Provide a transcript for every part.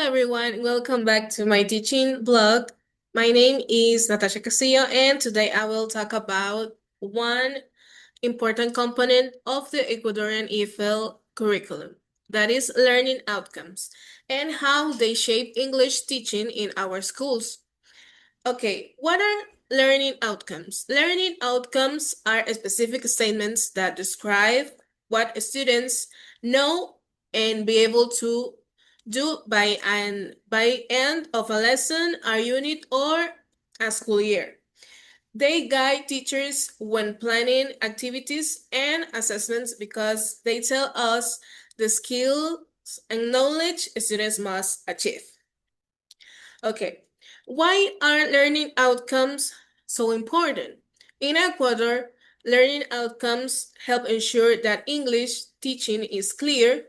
everyone, welcome back to my teaching blog. My name is Natasha Castillo, and today I will talk about one important component of the Ecuadorian EFL curriculum, that is learning outcomes, and how they shape English teaching in our schools. Okay, what are learning outcomes? Learning outcomes are specific statements that describe what students know and be able to do by end of a lesson, a unit, or a school year. They guide teachers when planning activities and assessments because they tell us the skills and knowledge students must achieve. Okay, why are learning outcomes so important? In Ecuador, learning outcomes help ensure that English teaching is clear,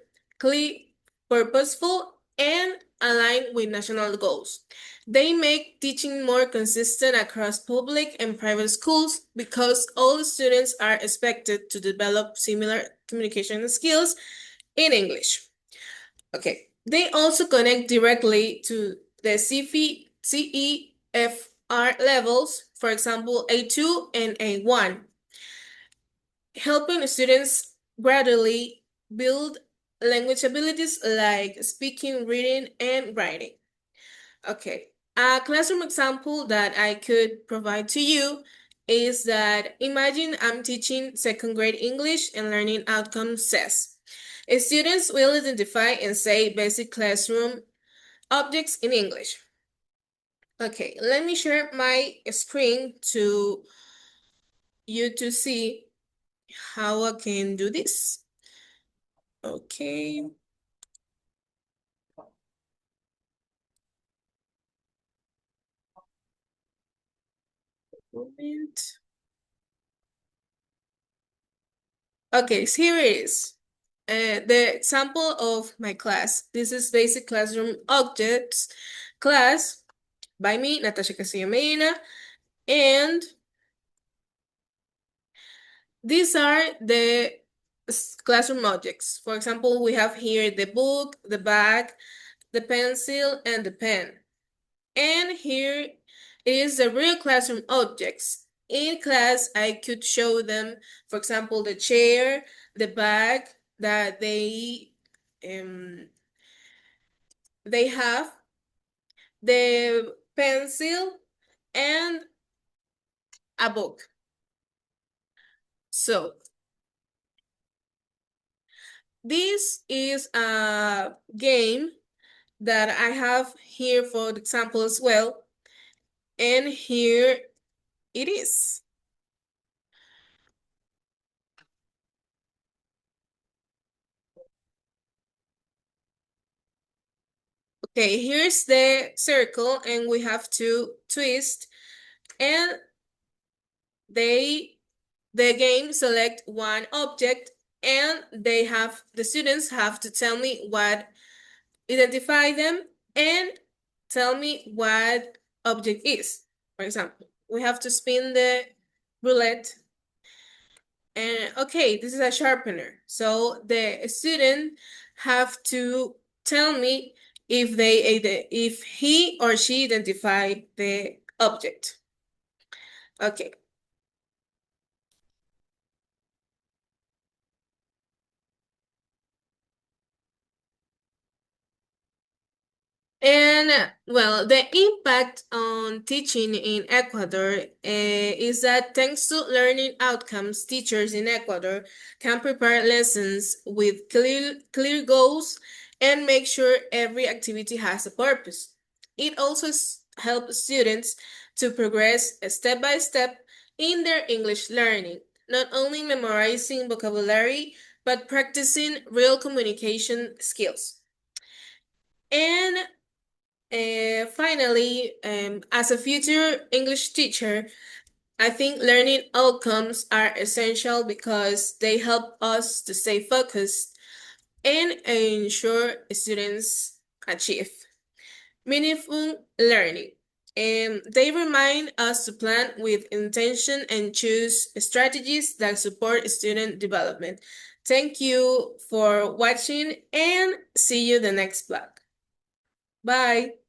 purposeful, and aligned with national goals. They make teaching more consistent across public and private schools because all students are expected to develop similar communication skills in English. Okay. They also connect directly to the CEFR levels, for example, A2 and A1, helping students gradually build language abilities like speaking, reading, and writing. Okay. A classroom example that I could provide to you is that imagine I'm teaching second grade English and learning outcomes says students will identify and say basic classroom objects in English. Okay, let me share my screen to you to see how I can do this. Okay. Moment. Okay, so here it is. The example of my class. This is basic classroom objects class by me, Natasha Castillo Medina, and these are the classroom objects. For example, we have here the book, the bag, the pencil, and the pen. And here is the real classroom objects. In class, I could show them, for example, the chair, the bag that they have, the pencil, and a book. So this is a game that I have here for example as well. And here it is. Okay, here's the circle and we have to twist and the game select one object and the students have to tell me what, identify them and tell me what object is. For example, we have to spin the roulette and okay, this is a sharpener. So the student have to tell me if he or she identified the object. Okay. And well, the impact on teaching in Ecuador is that thanks to learning outcomes, teachers in Ecuador can prepare lessons with clear goals and make sure every activity has a purpose. It also helps students to progress step by step in their English learning, not only memorizing vocabulary, but practicing real communication skills. And finally, as a future English teacher, I think learning outcomes are essential because they help us to stay focused and ensure students achieve meaningful learning. And they remind us to plan with intention and choose strategies that support student development. Thank you for watching and see you the next vlog. Bye.